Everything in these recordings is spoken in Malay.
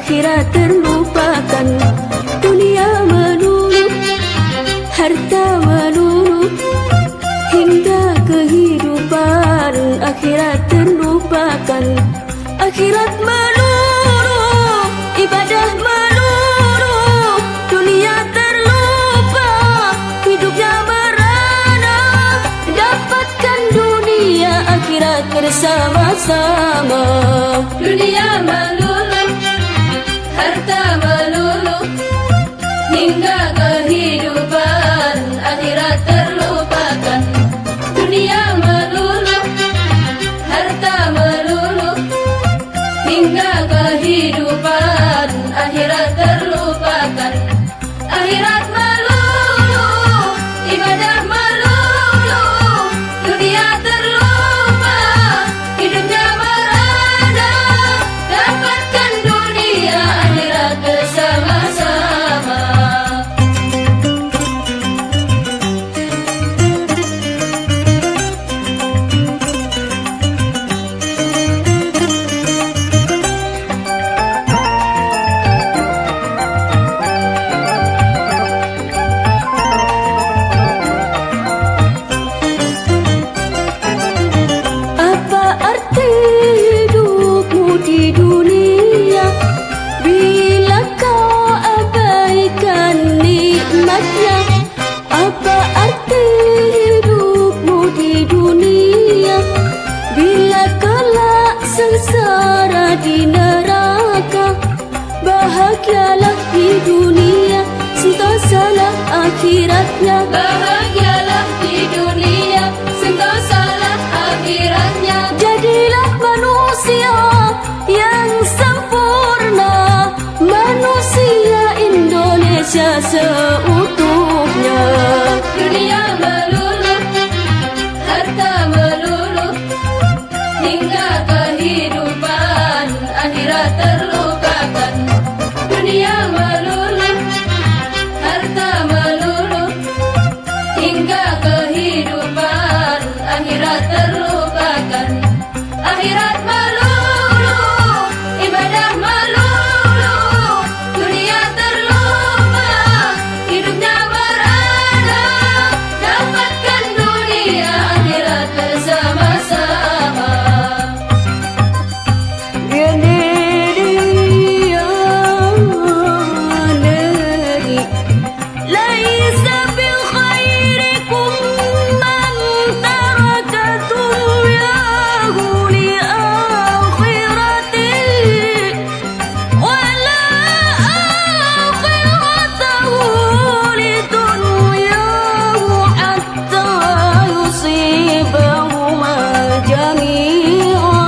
akhirat terlupakan. Dunia melulu, harta melulu, hingga kehidupan akhirat terlupakan. Akhirat melulu, ibadah melulu, dunia terlupa, hidupnya merana. Dapatkan dunia akhirat bersama-sama. Dunia melulu, harta melulu, hingga kehidupan akhirat terlupakan. Dunia melulu, harta melulu, hingga kehidupan akhirat terlupakan. Akhirat melulu, ibadah melulu, dunia terlupa, hidupnya merana. Dapatkan dunia akhirat bersama-sama. Apa arti hidupmu di dunia bila kau abaikan nikmatnya? Apa arti hidupmu di dunia bila kelak sengsara di neraka? Bahagialah di dunia, sentosalah akhiratnya. Bahagialah di dunia, sentosalah akhiratnya. Jadilah manusia yang sempurna, manusia Indonesia seutuhnya. Dunia melulu, harta melulu, hingga kehidupan akhirat terlupakan. Dunia melulu, harta melulu, hingga kehidupan akhirat terlupakan. Akhirat melulu, ibadah melulu, dunia terlupa, hidupnya merana. Dapatkan dunia akhirat bersama-sama. ليس بخيركم من ترك دنياه لآخرته ولا آخرته لدنياه حتى يصيبهما جميعا.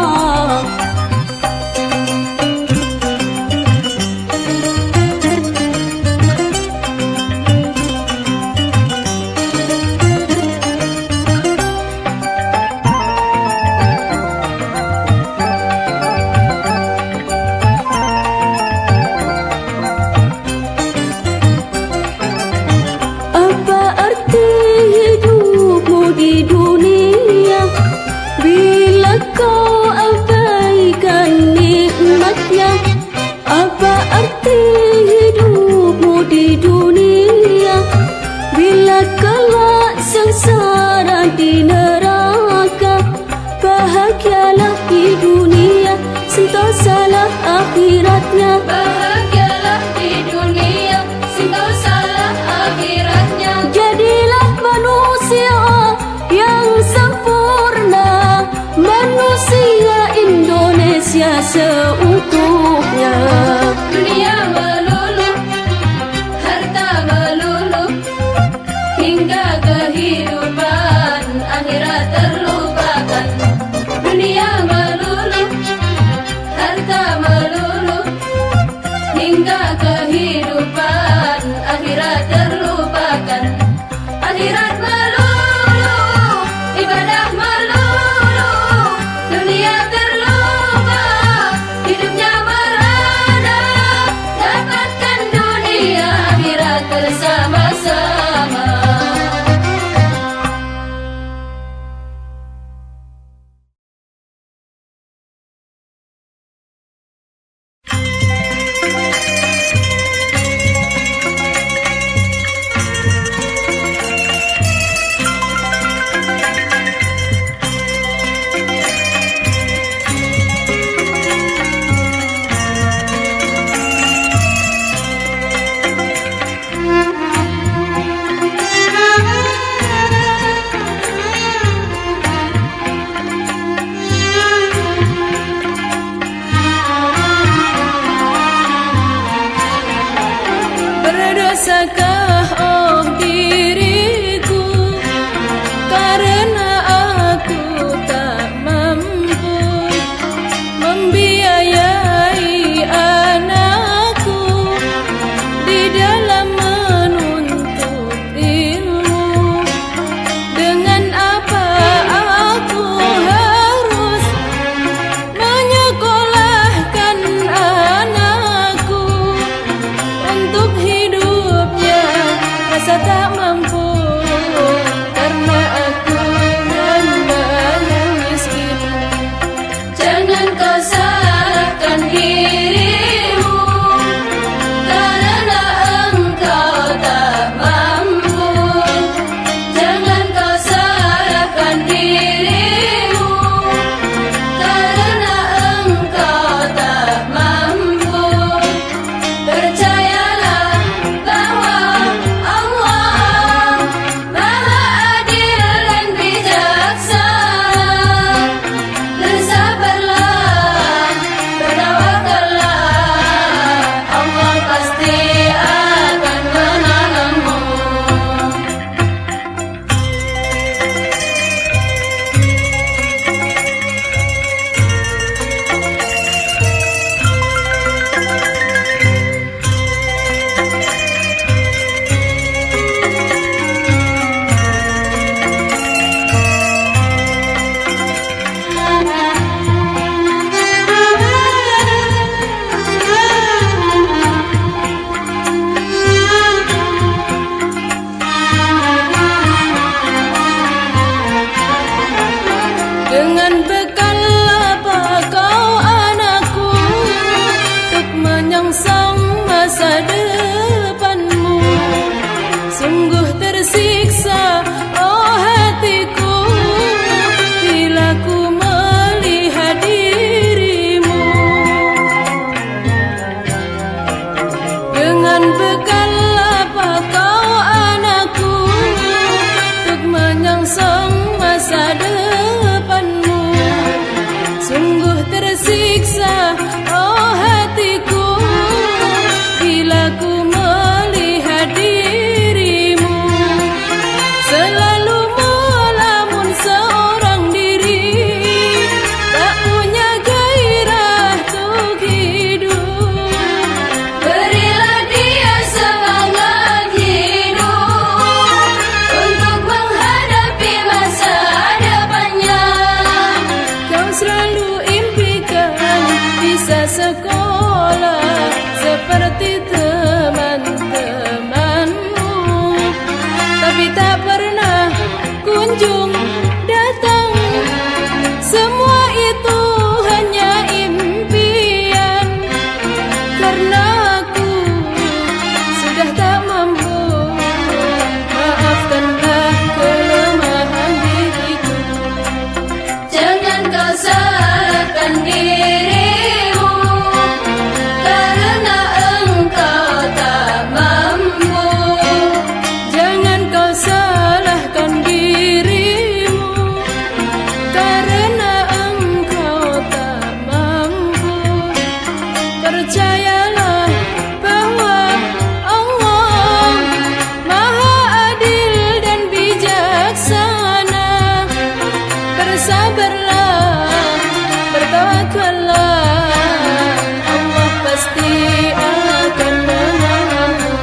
Apa arti hidupmu di dunia bila kau abaikan nikmatnya? Apa arti hidupmu di dunia bila kelak sengsara di neraka? Bahagialah di dunia, sentosalah akhiratnya. Bahagialah di dunia, sentosalah akhiratnya. Jadilah manusia yang sempurna, manusia Indonesia seutuhnya. Dunia melulu, harta melulu, hingga kehidupan akhirat terlupakan. Dunia melulu, harta melulu, hingga kehidupan akhirat terlupakan. Akhirat melulu, ibadah melulu, dunia terlupa, Bisakah oh diriku, karena aku tak mampu membiayai anakku di dalam menuntut ilmu. Dengan apa aku harus menyekolahkan anakku untuk hidupnya, rasa tak mampu karena aku hamba yang miskin. Jangan kau salahkan dirimu, karena engkau tak mampu. Jangan kau salahkan dirimu, karena engkau tak mampu. Percayalah bahwa Allah Maha Adil dan bijaksana. Bersabarlah, bertawakallah, Allah pasti akan menolongmu. Dengan bekal apa kau anakku untuk menyongsong masa depanmu? Sungguh tersiksa oh hatiku bila ku melihat dirimu. Dengan bekal apa kau anakku untuk menyongsong masa depanmu? Sungguh tersiksa oh hatiku bila ku melihat dirimu. Selalu melamun seorang diri, tak punya gairah untuk hidup. Berilah dia semangat hidup untuk menghadapi masa depannya. Kau selalu impikan bisa sekolah seperti teman-temanmu, tapi tak pernah kunjung datang. Semua itu hanya impian, karena aku sudah tak mampu. Maafkanlah kelemahan diriku. Jangan kau salahkan dirimu, karena engkau tak mampu. Jangan kau salahkan dirimu, karena engkau tak mampu. Percayalah bahwa Allah Maha Adil dan bijaksana. Bersabarlah, bertawakallah, Allah pasti akan menolongmu.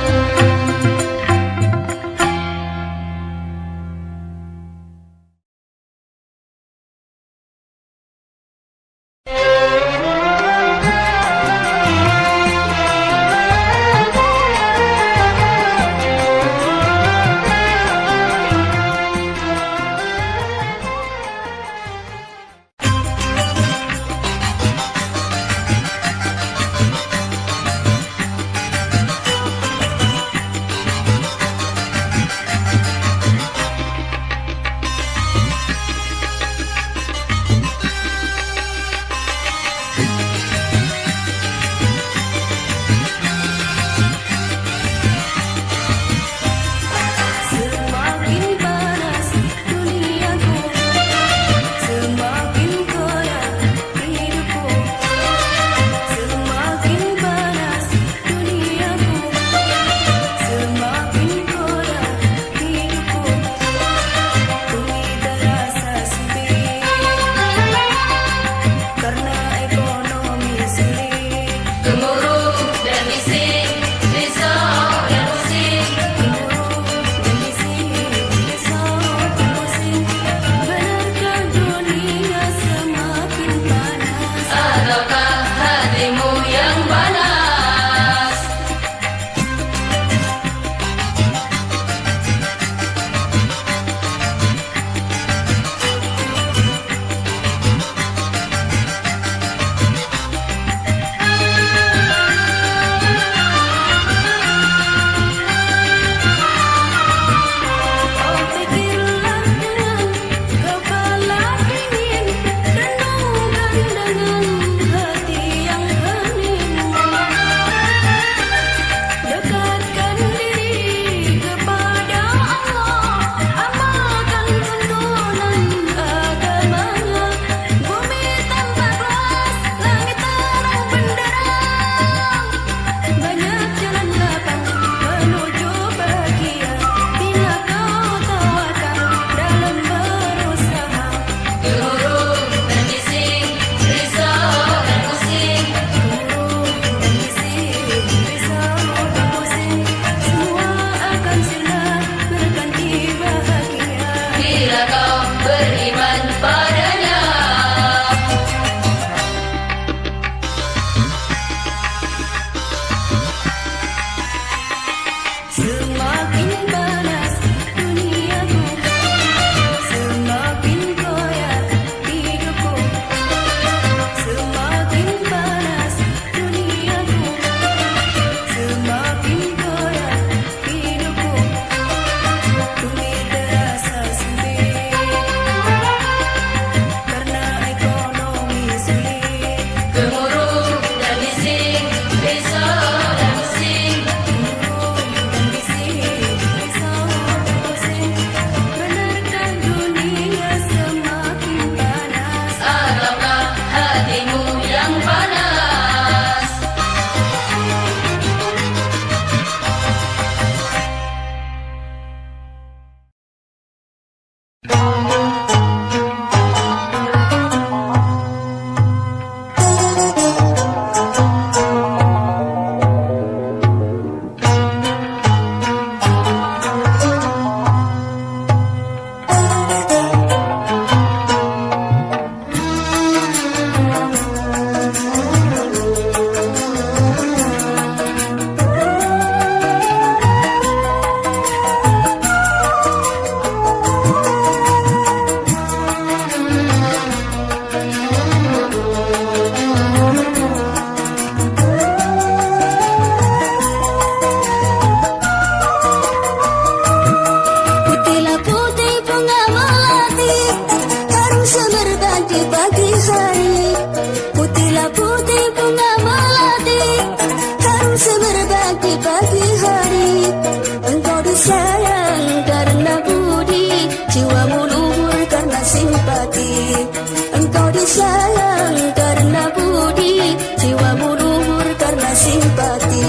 Engkau disayang karena budi, jiwamu luhur karena simpati.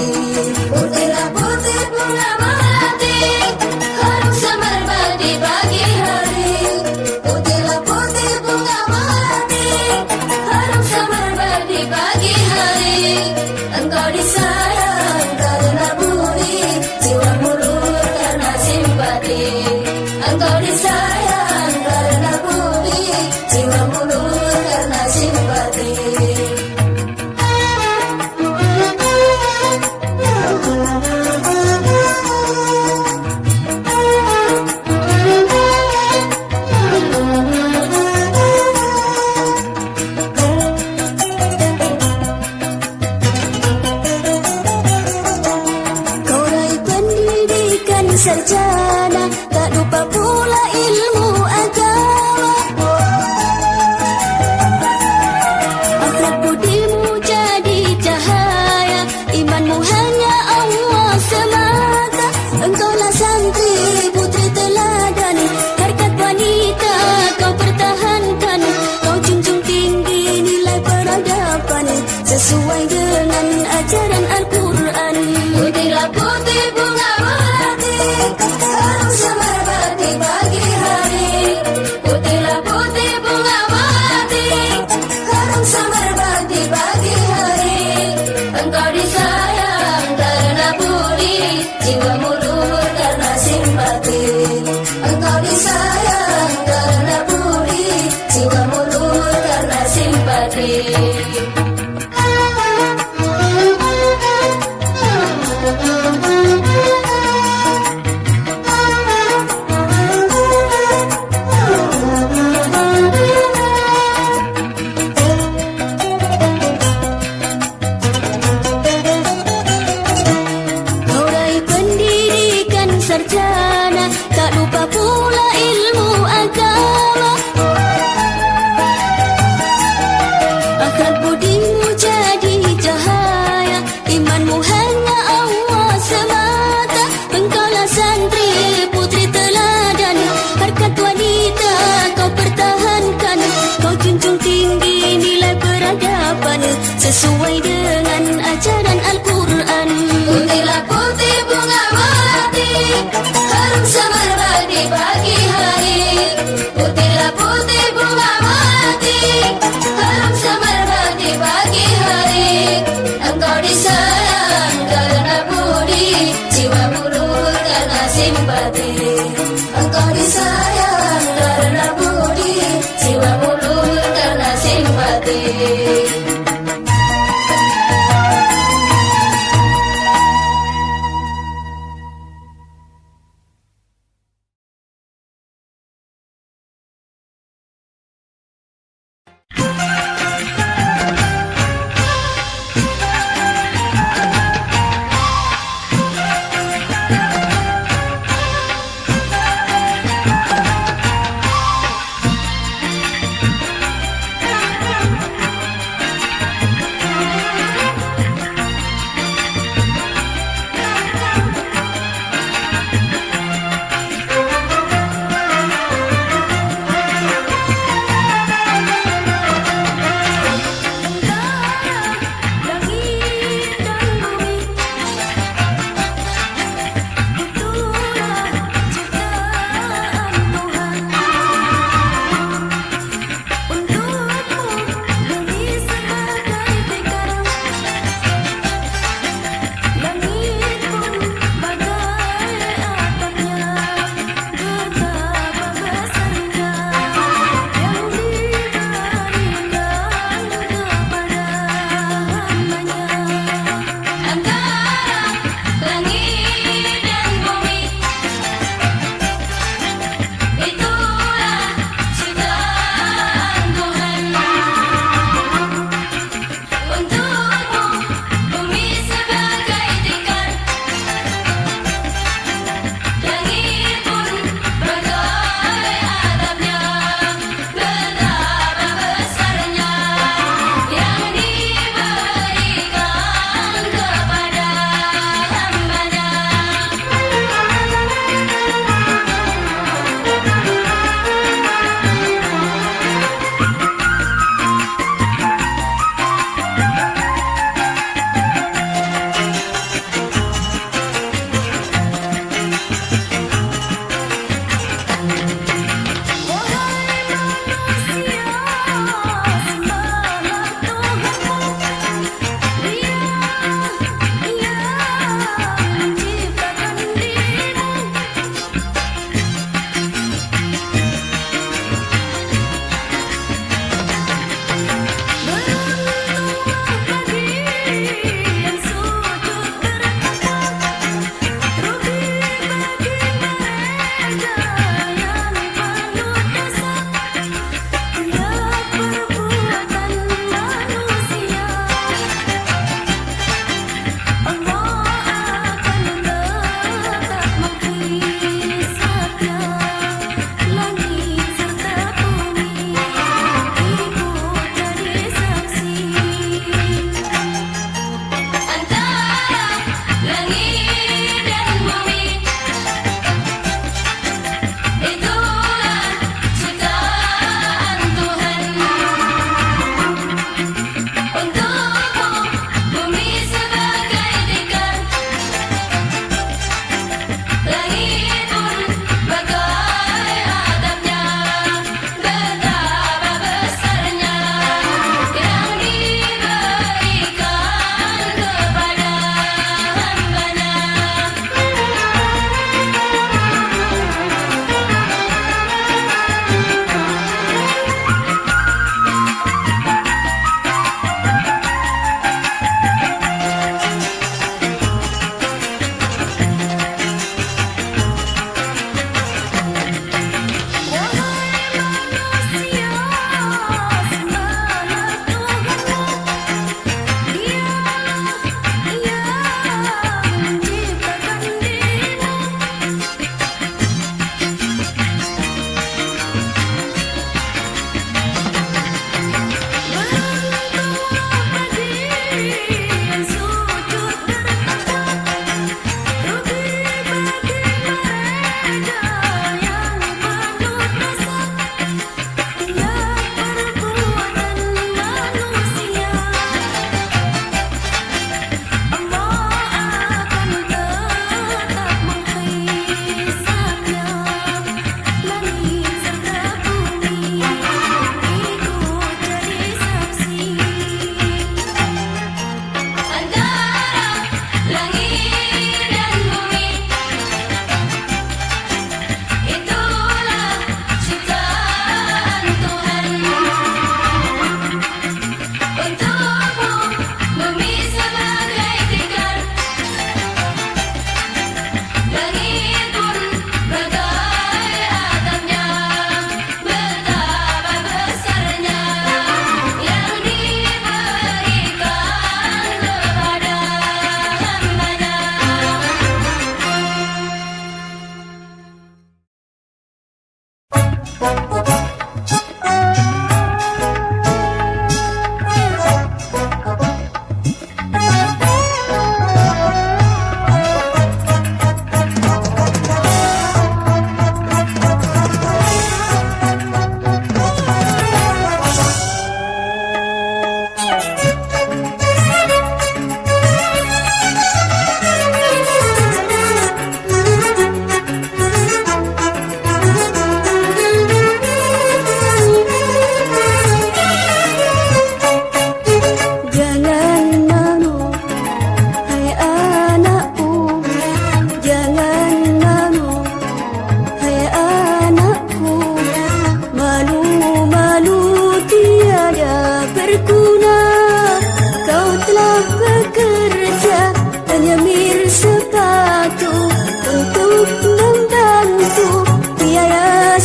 Putihlah putih bunga melati, harum semerbak di pagi hari. Putihlah putih bunga melati, harum semerbak di pagi hari. Engkau disayang karena budi, jiwamu luhur karena simpati. Engkau disayang karena budi, jiwamu luhur karena simpati. Kau raih pendidikan sarjana, tak lupa pula ilmu agama. Akhlak budimu jadi cahaya, imanmu hanya Allah semata. Engkaulah santri putri teladan, harkat wanita kau pertahankan. Kau junjung tinggi nilai peradaban, sesuai dengan ajaran Al-Quran. Putihlah putih bunga melati, harum semerbak di pagi hari. Putihlah putih bunga melati, harum semerbak di pagi hari. Engkau disayang karena budi, jiwamu luhur karena simpati. Engkau disayang karena budi, jiwamu luhur karena simpati. Kau raih pendidikan sarjana, tak lupa pula ilmu agama. Akhlak budimu jadi cahaya, imanmu hanya Allah semata. Engkaulah santri putri teladan, harkat wanita kau pertahankan. Kau junjung tinggi nilai peradaban, sesuai dengan ajaran Al-Quran. Putihlah putih bunga melati, harum semerbak di pagi hari. Putihlah putih bunga melati, harum semerbak di pagi hari. Engkau disayang karena budi, jiwamu luhur karena simpati. Engkau disayang karena budi, jiwamu luhur karena simpati.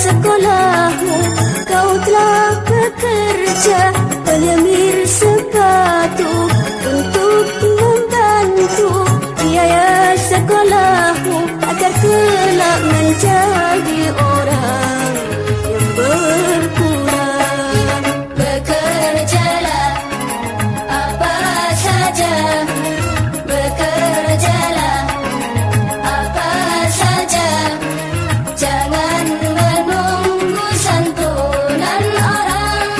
sekolahmu, kau telah bekerja penyemir sepatu untuk membantu biaya sekolahmu agar kelak menjadi orang yang berguna. Bekerjalah apa saja, bekerjalah apa saja, jangan menunggu santunan orang.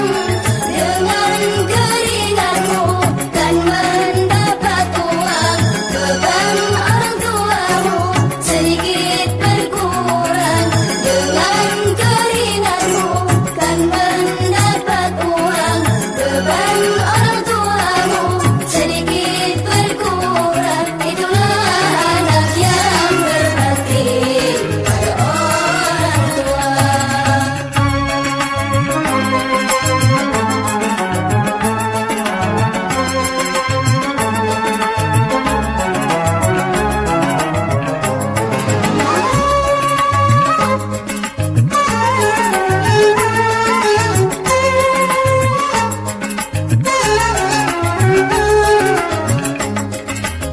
Dengan keringatmu kan mendapat uang, beban orang tuamu sedikit berkurang. Dengan keringatmu kan mendapat uang, beban orang tuamu sedikit berkurang. Itulah anak yang berbakti pada orang tua.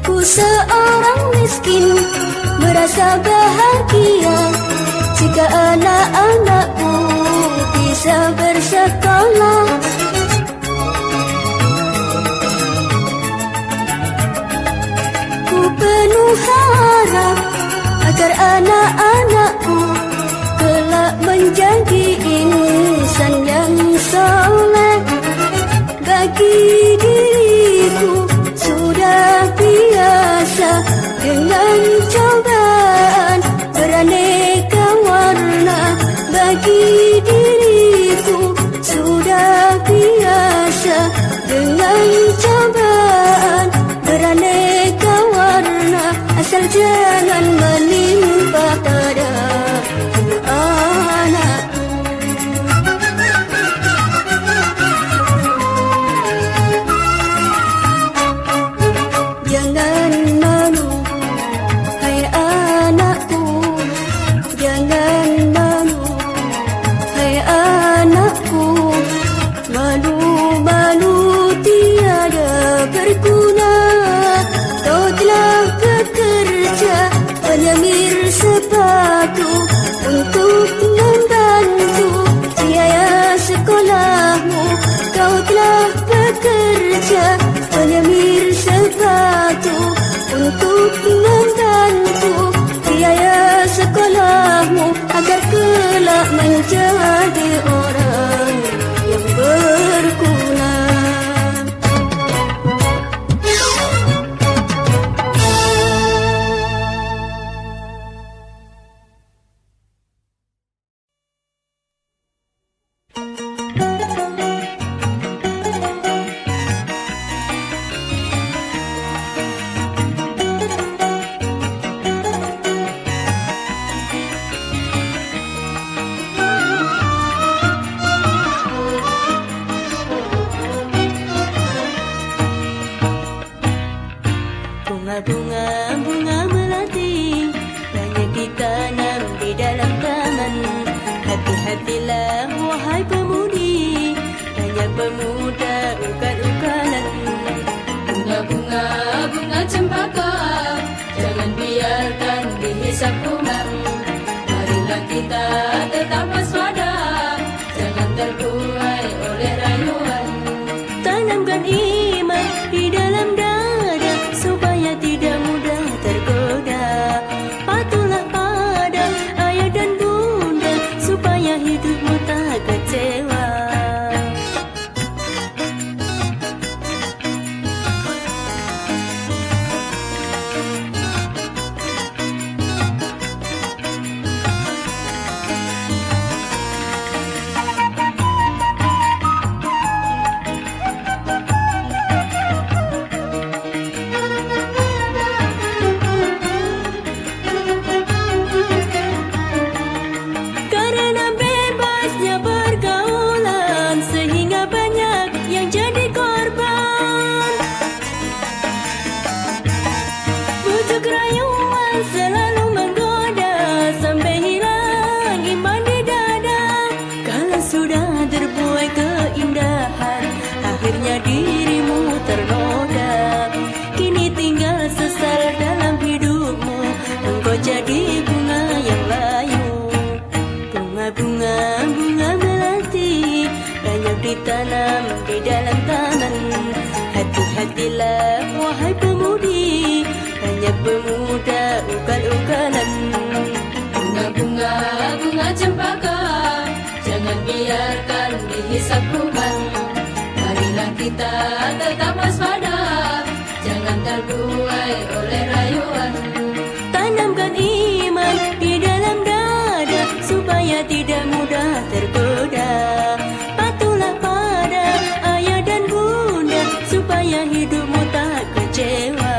Ku seorang miskin merasa bahagia jika anak-anakku bisa bersekolah. Ku penuh harap agar anak-anakku kelak menjadi insan yang soleh. Bagi diriku sudah biasa dengan cobaan beraneka warna. Bagi diriku sudah biasa dengan cobaan beraneka warna. Asal jangan menimpa pada anakku. Jangan malu, hai anakku. Jangan malu, hai anakku. Malu-malu tiada berguna. Kau telah bekerja penyemir sepatu untuk membantu biaya sekolahmu. Kau telah bekerja penyemir sepatu untuk membantu biaya sekolahmu agar kelak menjadi orang yang berguna. ditanam di dalam taman. Hati-hatilah wahai pemudi, banyak pemuda ugal-ugalan. Bunga-bunga, bunga cempaka, jangan biarkan dihisap kuman. Marilah kita tetap waspada, jangan terbuai oleh rayuan. Tanamkan iman di dalam dada, supaya tidak mudah tergoda. Patuhlah pada ayah dan bunda, supaya hidupmu tak kecewa.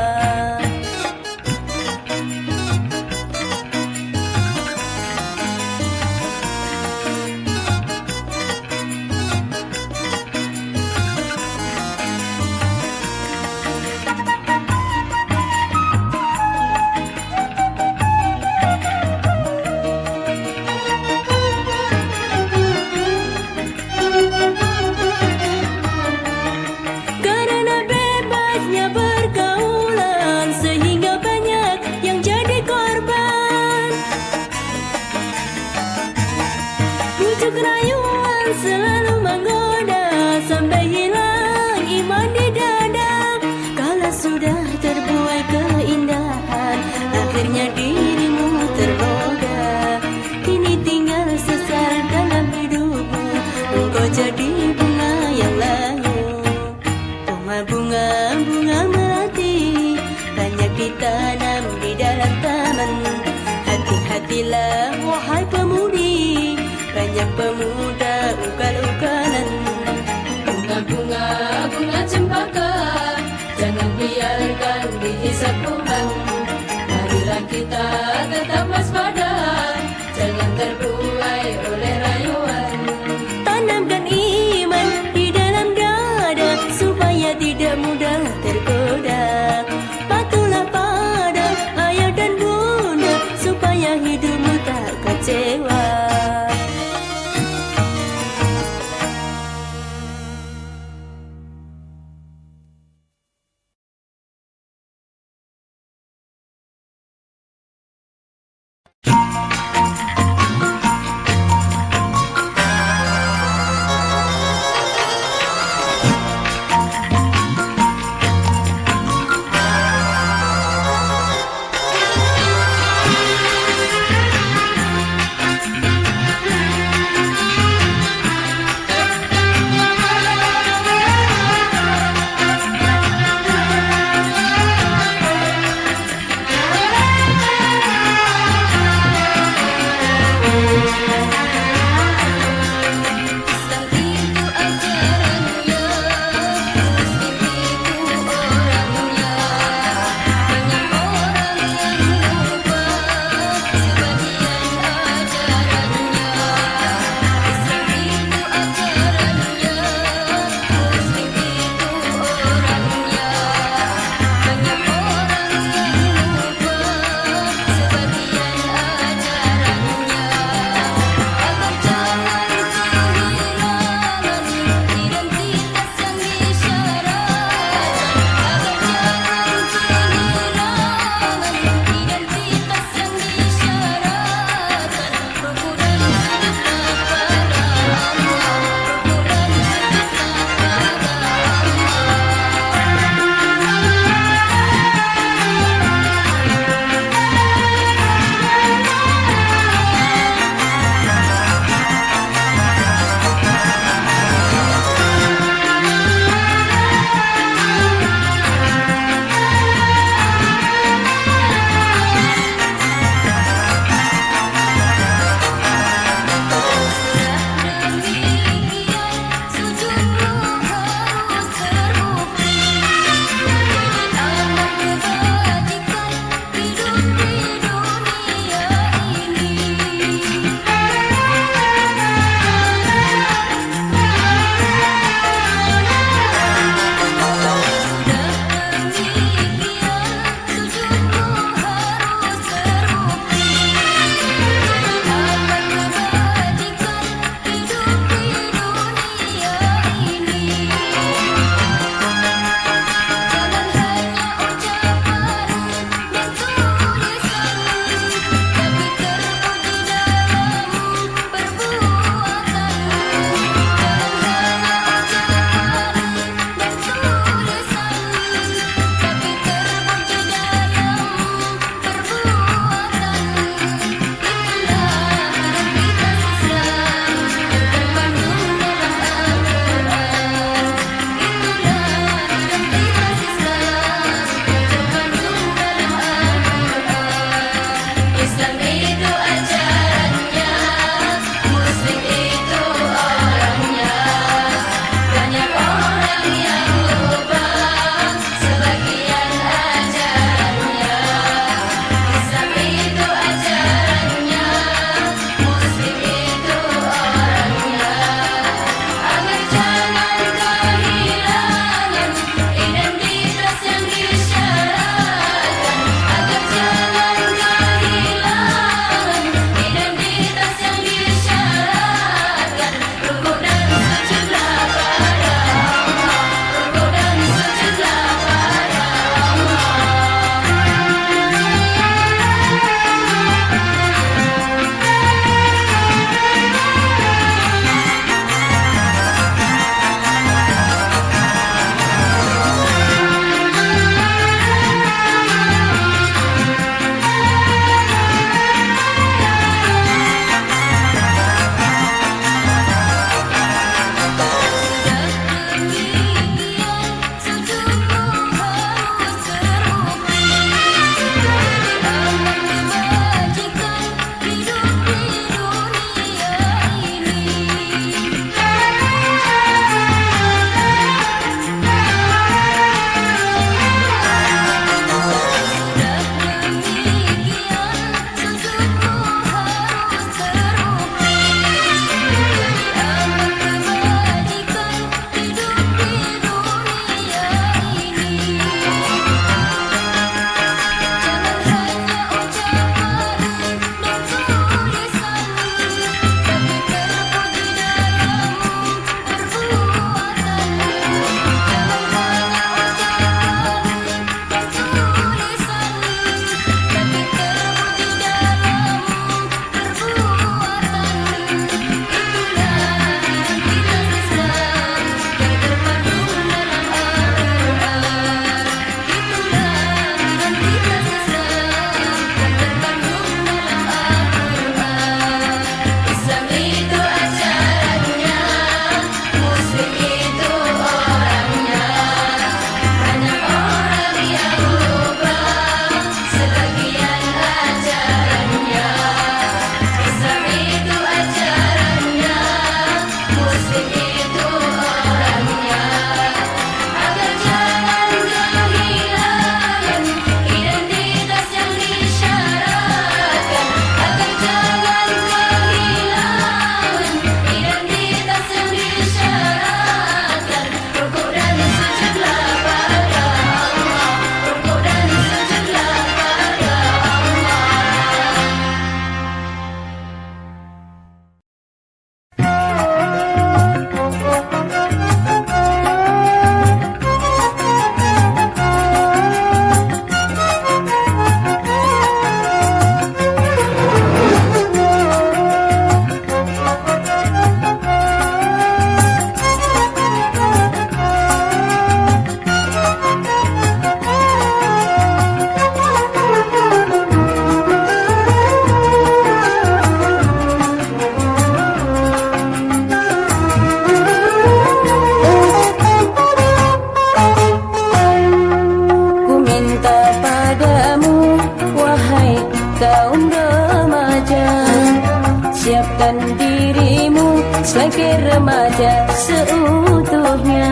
remaja seutuhnya,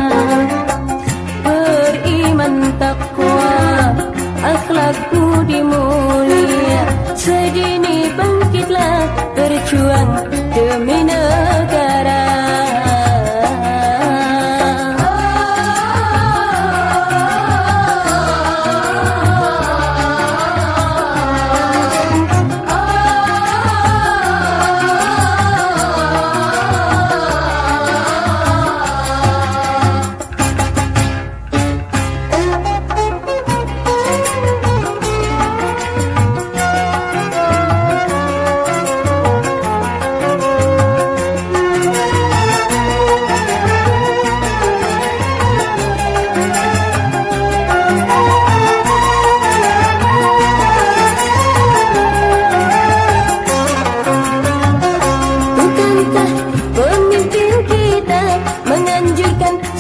beriman takwa, akhlak budi mulia, sedini bangkitlah berjuang demi negara.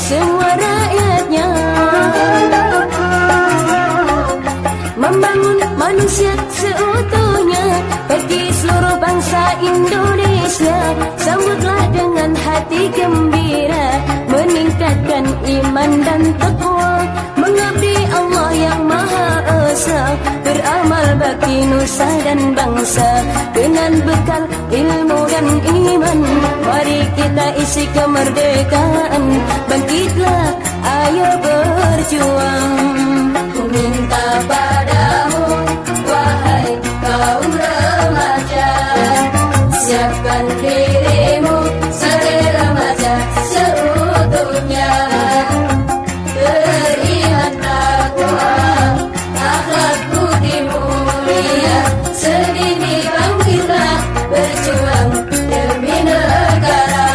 Semua rakyatnya membangun manusia seutuhnya bagi seluruh bangsa Indonesia. Sambutlah dengan hati gembira, meningkatkan iman dan takwa, mengabdi Allah yang Maha Esa, beramal bagi nusa dan bangsa dengan bekal ilmu dan iman. Mari kita isi kemerdekaan, bangkitlah, ayo berjuang. Ku minta padamu, wahai kaum remaja, siapkan dirimu sebagai remaja seutuhnya, beriman takwa, akhlak budi mulia, sedini bangkitlah berjuang demi negara.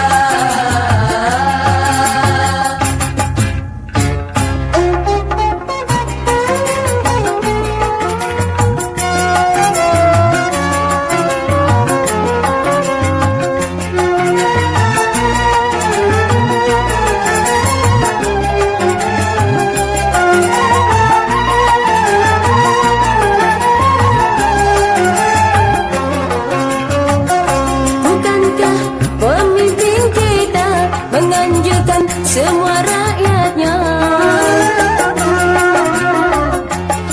Menganjurkan semua rakyatnya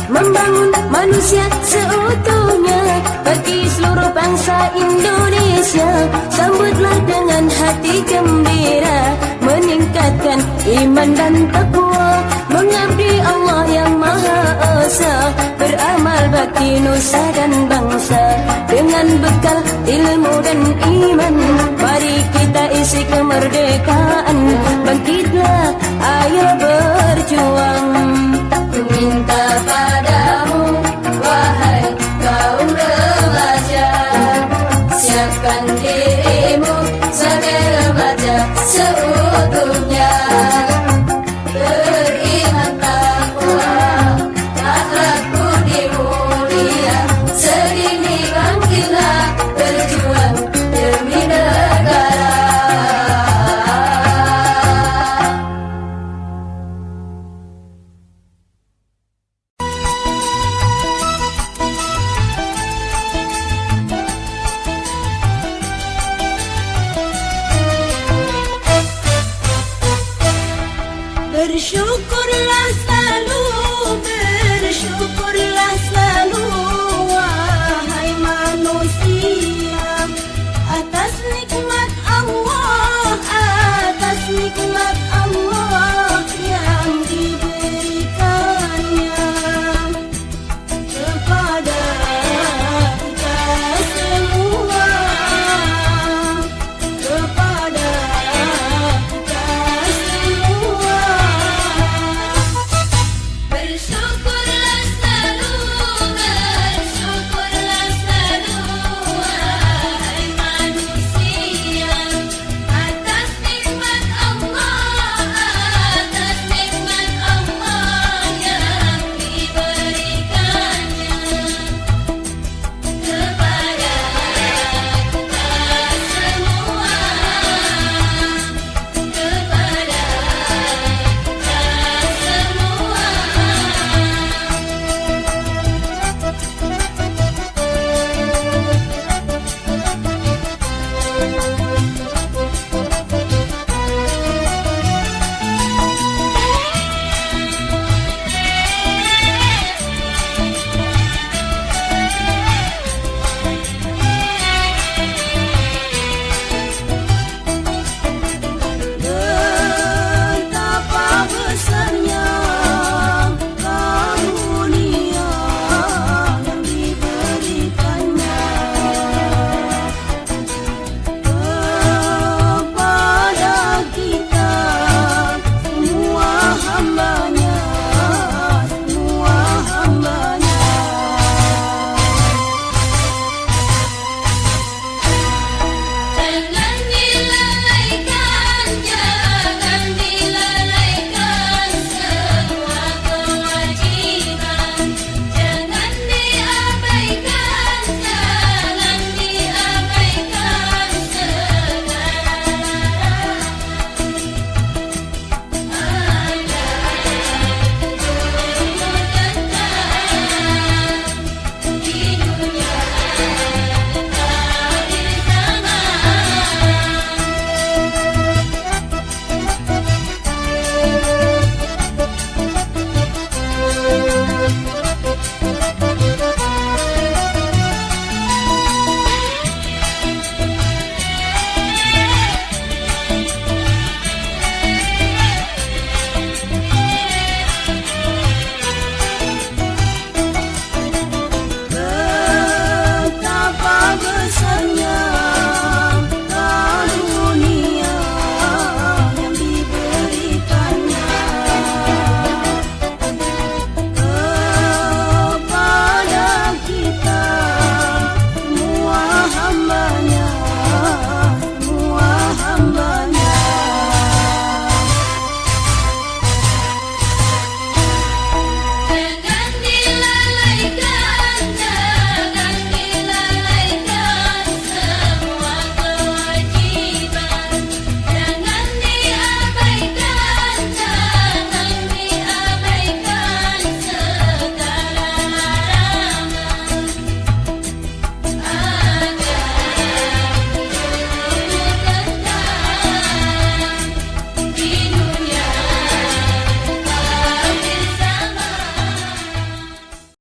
membangun manusia seutuhnya bagi seluruh bangsa Indonesia. Sambutlah dengan hati gembira, meningkatkan iman dan takwa, mengabdi Allah yang Maha Esa, beramal bakti nusa dan bangsa dengan bekal ilmu dan iman. Mari kita isi kemerdekaan, bangkitlah, ayo berjuang. Ku minta padamu, wahai kaum remaja, siapkan dirimu sebagai remaja seutuhnya, beriman takwa, akhlak budi mulia, sedini bangkitlah berjuang demi negara. Bersyukurlah selalu